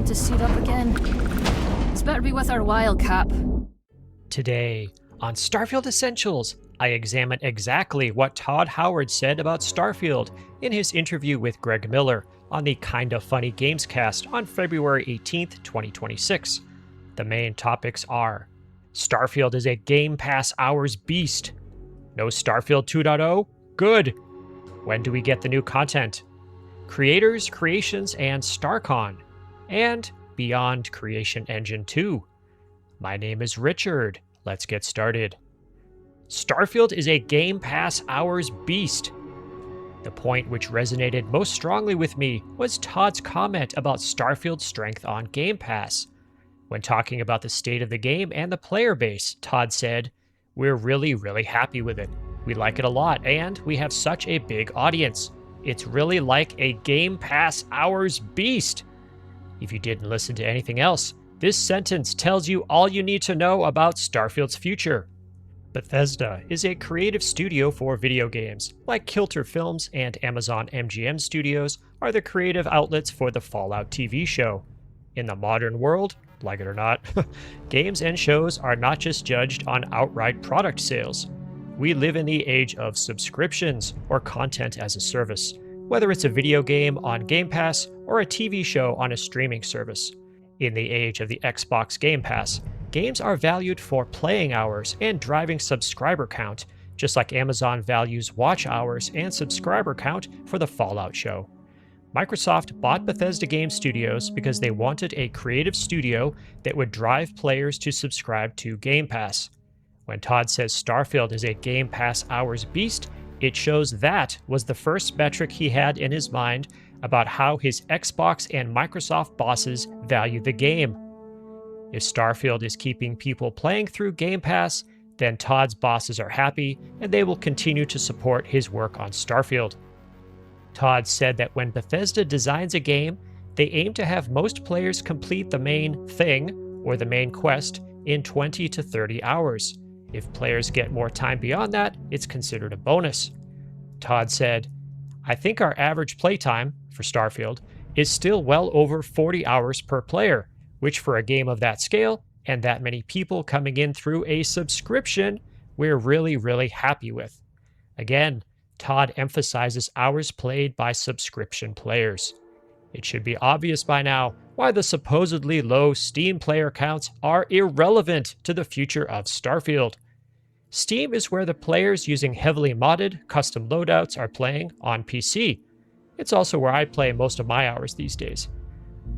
to suit up again. This better be with our wild cap. Today, on Starfield Essentials, I examine exactly what Todd Howard said about Starfield in his interview with Greg Miller on the Kinda Funny Gamescast on February 18th, 2026. The main topics are: Starfield is a Game Pass hours beast. No Starfield 2.0? Good. When do we get the new content? Creators, Creations, and StarCon. And Beyond Creation Engine 2. My name is Richard. Let's get started. Starfield is a Game Pass hours beast. The point which resonated most strongly with me was Todd's comment about Starfield's strength on Game Pass. When talking about the state of the game and the player base, Todd said, "We're really happy with it. We like it a lot, and we have such a big audience. It's really like a Game Pass hours beast." If you didn't listen to anything else, this sentence tells you all you need to know about Starfield's future. Bethesda is a creative studio for video games, like Kilter Films and Amazon MGM Studios are the creative outlets for the Fallout TV show. In the modern world, like it or not, games and shows are not just judged on outright product sales. We live in the age of subscriptions or content as a service, whether it's a video game on Game Pass or a TV show on a streaming service. In the age of the Xbox Game Pass, games are valued for playing hours and driving subscriber count, just like Amazon values watch hours and subscriber count for the Fallout show. Microsoft bought Bethesda Game Studios because they wanted a creative studio that would drive players to subscribe to Game Pass. When Todd says Starfield is a Game Pass hours beast, it shows that was the first metric he had in his mind about how his Xbox and Microsoft bosses value the game. If Starfield is keeping people playing through Game Pass, then Todd's bosses are happy and they will continue to support his work on Starfield. Todd said that when Bethesda designs a game, they aim to have most players complete the main thing, or the main quest, in 20 to 30 hours. If players get more time beyond that, it's considered a bonus. Todd said, "I think our average playtime, for Starfield, is still well over 40 hours per player, which for a game of that scale, and that many people coming in through a subscription, we're really happy with." Again, Todd emphasizes hours played by subscription players. It should be obvious by now why the supposedly low Steam player counts are irrelevant to the future of Starfield. Steam is where the players using heavily modded, custom loadouts are playing on PC. It's also where I play most of my hours these days.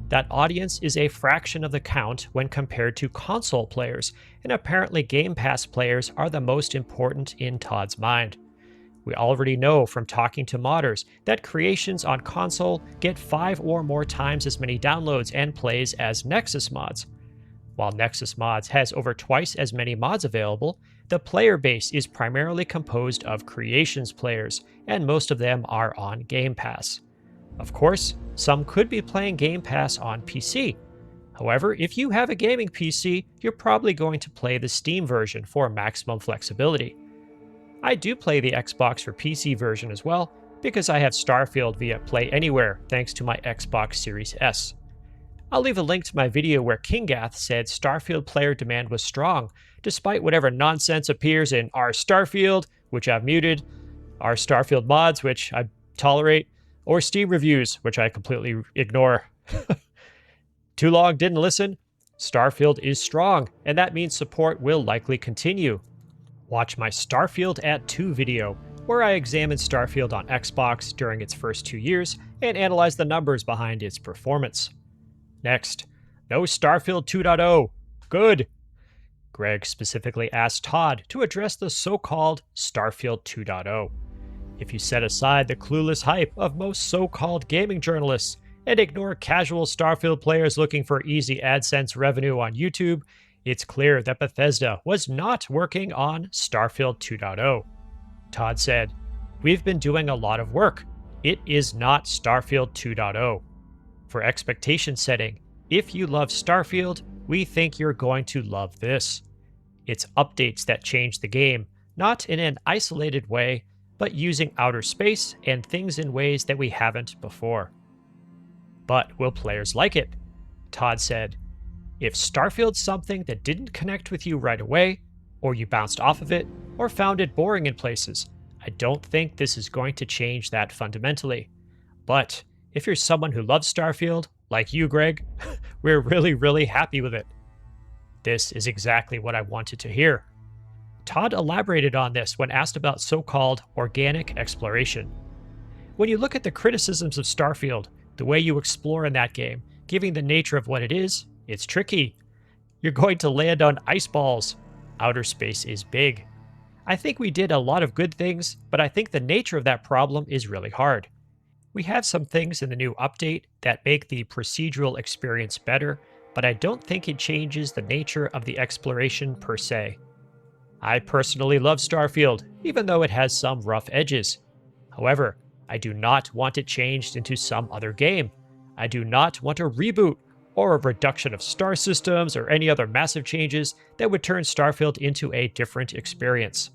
That audience is a fraction of the count when compared to console players, and apparently Game Pass players are the most important in Todd's mind. We already know from talking to modders that creations on console get 5 or more times as many downloads and plays as Nexus mods. While Nexus mods has over twice as many mods available, the player base is primarily composed of creations players, and most of them are on Game Pass. Of course, some could be playing Game Pass on PC. However, if you have a gaming PC, you're probably going to play the Steam version for maximum flexibility. I do play the Xbox for PC version as well, because I have Starfield via Play Anywhere thanks to my Xbox Series S. I'll leave a link to my video where Kinggath said Starfield player demand was strong, despite whatever nonsense appears in our Starfield, which I've muted, our Starfield mods, which I tolerate, or Steam reviews, which I completely ignore. Too long, didn't listen? Starfield is strong, and that means support will likely continue. Watch my Starfield at 2 video, where I examined Starfield on Xbox during its first 2 years and analyze the numbers behind its performance. Next, no Starfield 2.0. Good. Greg specifically asked Todd to address the so-called Starfield 2.0. If you set aside the clueless hype of most so-called gaming journalists and ignore casual Starfield players looking for easy AdSense revenue on YouTube, it's clear that Bethesda was not working on Starfield 2.0. Todd said, "We've been doing a lot of work. It is not Starfield 2.0. For expectation setting, if you love Starfield, we think you're going to love this. It's updates that change the game, not in an isolated way, but using outer space and things in ways that we haven't before." But will players like it? Todd said, "If Starfield's something that didn't connect with you right away, or you bounced off of it, or found it boring in places, I don't think this is going to change that fundamentally. But if you're someone who loves Starfield, like you, Greg, we're really happy with it." This is exactly what I wanted to hear. Todd elaborated on this when asked about so-called organic exploration. When you look at the criticisms of Starfield, the way you explore in that game, given the nature of what it is, it's tricky. You're going to land on ice balls. Outer space is big. I think we did a lot of good things, but I think the nature of that problem is really hard. We have some things in the new update that make the procedural experience better, but I don't think it changes the nature of the exploration per se. I personally love Starfield, even though it has some rough edges. However, I do not want it changed into some other game. I do not want a reboot or a reduction of star systems or any other massive changes that would turn Starfield into a different experience.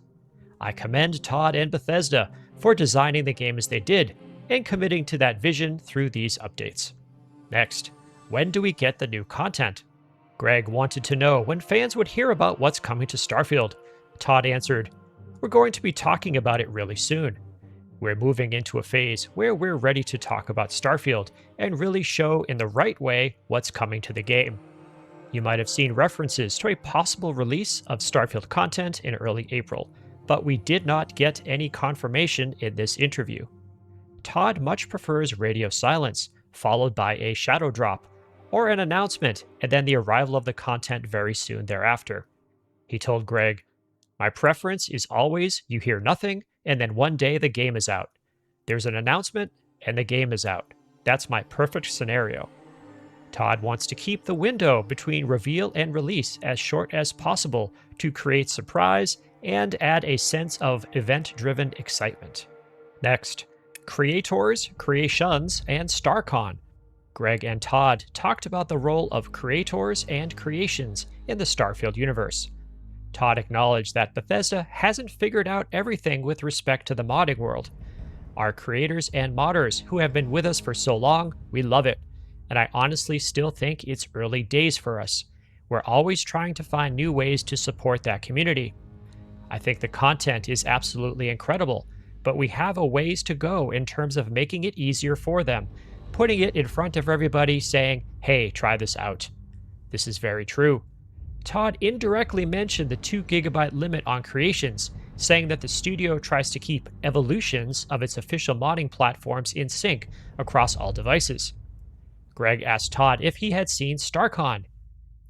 I commend Todd and Bethesda for designing the game as they did and committing to that vision through these updates. Next, when do we get the new content? Greg wanted to know when fans would hear about what's coming to Starfield. Todd answered, "We're going to be talking about it really soon. We're moving into a phase where we're ready to talk about Starfield and really show in the right way what's coming to the game." You might have seen references to a possible release of Starfield content in early April, but we did not get any confirmation in this interview. Todd much prefers radio silence, followed by a shadow drop, or an announcement, and then the arrival of the content very soon thereafter. He told Greg, "My preference is always you hear nothing, and then one day the game is out. There's an announcement, and the game is out. That's my perfect scenario." Todd wants to keep the window between reveal and release as short as possible to create surprise and add a sense of event-driven excitement. Next, creators, creations, and StarCon. Greg and Todd talked about the role of creators and creations in the Starfield universe. Todd acknowledged that Bethesda hasn't figured out everything with respect to the modding world. Our creators and modders who have been with us for so long, we love it, and I honestly still think it's early days for us. We're always trying to find new ways to support that community. I think the content is absolutely incredible, but we have a ways to go in terms of making it easier for them, putting it in front of everybody saying, "Hey, try this out." This is very true. Todd indirectly mentioned the 2 GB limit on creations, saying that the studio tries to keep evolutions of its official modding platforms in sync across all devices. Greg asked Todd if he had seen StarCon.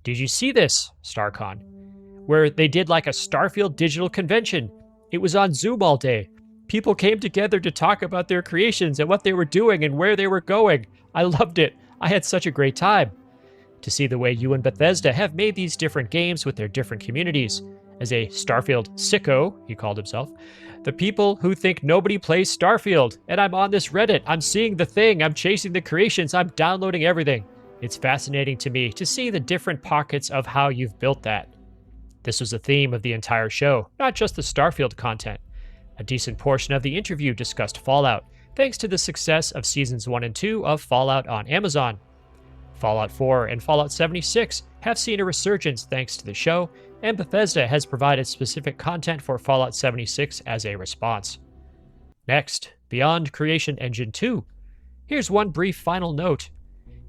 "Did you see this, StarCon? Where they did like a Starfield digital convention. It was on Zoom all day. People came together to talk about their creations and what they were doing and where they were going. I loved it. I had such a great time." To see the way you and Bethesda have made these different games with their different communities. As a Starfield sicko, he called himself, the people who think nobody plays Starfield, and I'm on this Reddit, I'm seeing the thing, I'm chasing the creations, I'm downloading everything. It's fascinating to me to see the different pockets of how you've built that. This was the theme of the entire show, not just the Starfield content. A decent portion of the interview discussed Fallout, thanks to the success of Seasons 1 and 2 of Fallout on Amazon. Fallout 4 and Fallout 76 have seen a resurgence thanks to the show, and Bethesda has provided specific content for Fallout 76 as a response. Next, beyond Creation Engine 2. Here's one brief final note.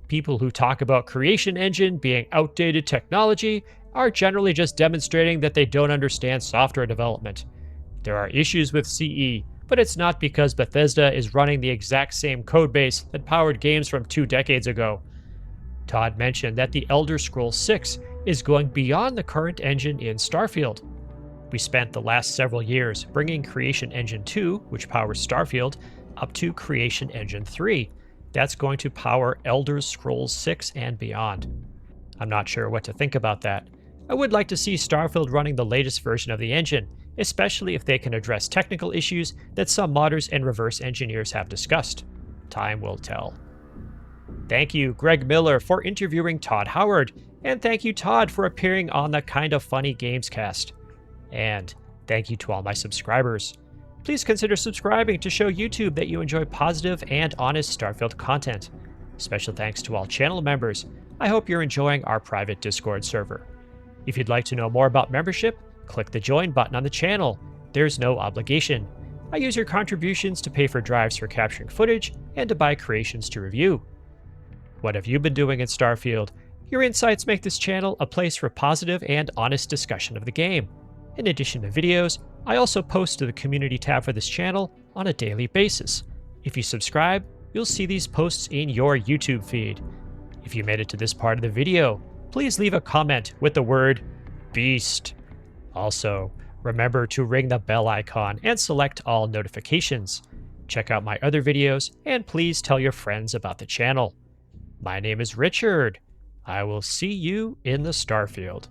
People who talk about Creation Engine being outdated technology are generally just demonstrating that they don't understand software development. There are issues with CE, but it's not because Bethesda is running the exact same codebase that powered games from 2 decades ago. Todd mentioned that the Elder Scrolls 6 is going beyond the current engine in Starfield. We spent the last several years bringing Creation Engine 2, which powers Starfield, up to Creation Engine 3. That's going to power Elder Scrolls 6 and beyond. I'm not sure what to think about that. I would like to see Starfield running the latest version of the engine, especially if they can address technical issues that some modders and reverse engineers have discussed. Time will tell. Thank you, Greg Miller, for interviewing Todd Howard, and thank you, Todd, for appearing on the Kinda Funny Gamescast. And thank you to all my subscribers. Please consider subscribing to show YouTube that you enjoy positive and honest Starfield content. Special thanks to all channel members, I hope you're enjoying our private Discord server. If you'd like to know more about membership, click the join button on the channel. There's no obligation. I use your contributions to pay for drives for capturing footage and to buy creations to review. What have you been doing in Starfield? Your insights make this channel a place for positive and honest discussion of the game. In addition to videos, I also post to the community tab for this channel on a daily basis. If you subscribe, you'll see these posts in your YouTube feed. If you made it to this part of the video, please leave a comment with the word BEAST. Also, remember to ring the bell icon and select all notifications. Check out my other videos and please tell your friends about the channel. My name is Richard. I will see you in the Starfield.